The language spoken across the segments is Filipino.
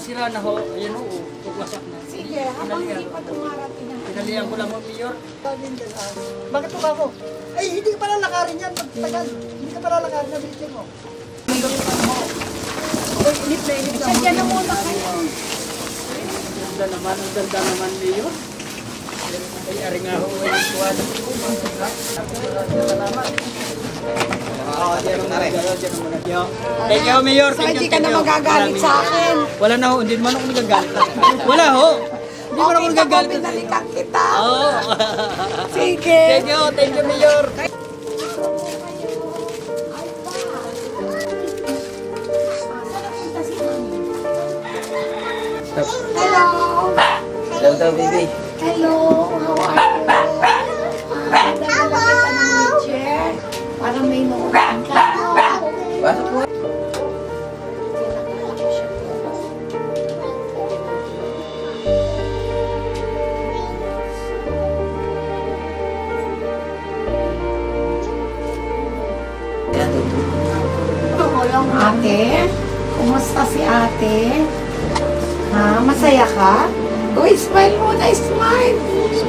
sira na ho. Ayan ho, pagwasak na. Sige, habang hindi pa dumarating ang Pinalihan ko lang ho, Mayor. Bakit tuka mo? Ay, hindi ka pala lakarin yan. Magtagal. Hindi ka pala lakarin. Nabilitin mo. Ay, inip na. Sadya na muna kayo. Ang ganda naman, Mayor. Ay, ari nga ho, ay kuha na po. Salamat. Thank you, Mayor. So, hindi ka na magagalit sa akin. Wala na ho, hindi naman ako nagagalit. Wala ho. Hindi naman ako nagagalit. Pinalikan kita. Oo. Sige. Thank you, Mayor. Hello. Hello, baby. Hello. How are you? Dadala kita ng wheelchair para may nuulan ka. Pasok po. Tulong ate. Kumusta si ate? Ha? Masaya ka? Uy, smile muna, smile.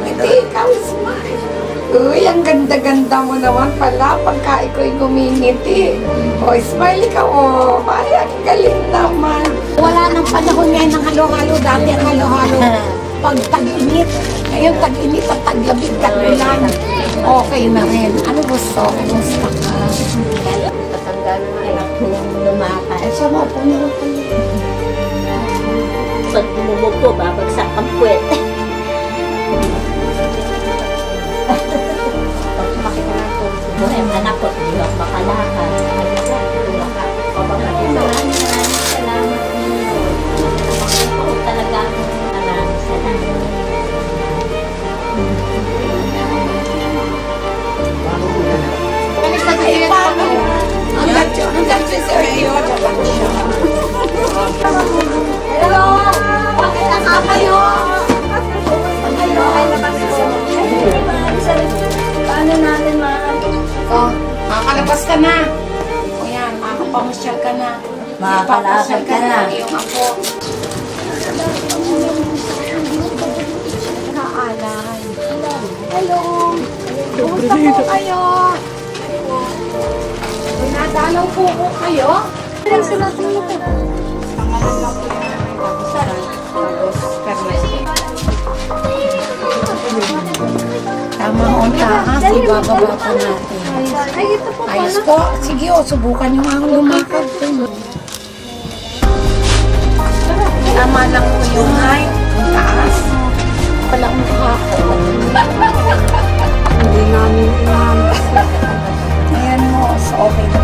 Hindi ikaw, smile. Uy, ang ganda-ganda mo naman pala pagka ikaw'y ngumingiti. O, smile ikaw, o. Ay, ang galing naman. Wala nang panahon ngayon ng halo-halo. Dati ang halo-halo. Pag tag-init. Ngayon, tag-init at tag-labig, tag-ulan. Okay na rin. Ano gusto? Kumusta ka? Patanggal ng anak kong lumakas. Ay, siya mo po naman po. Pag tumumog ko, babagsak ang puwet. Pag makita na ito, yung anak ko, hindi ako makalakad. Maraming salamat ninyo. Ako talaga, maraming salamat. Ay, paano? Hanggang si Sergio. Hello! Bakit nasa kayo? Paano natin Oh, makakalabas ka na. O yan, makakapamusyal ka na. Makakalakad ka na. Yung ako. Nakaalay. Hello! Kumusta po kayo? Nadalaw po kayo? Ilang sulat mo po? Pangalan lang po yung tama o taas, ibababa pa natin. Ayos po. Sige o, subukan nyo nga ang lumakad. Tama lang po yung height, ang taas. Walang kahapon. Hindi namin inahamas. Ayan mo, so okay na.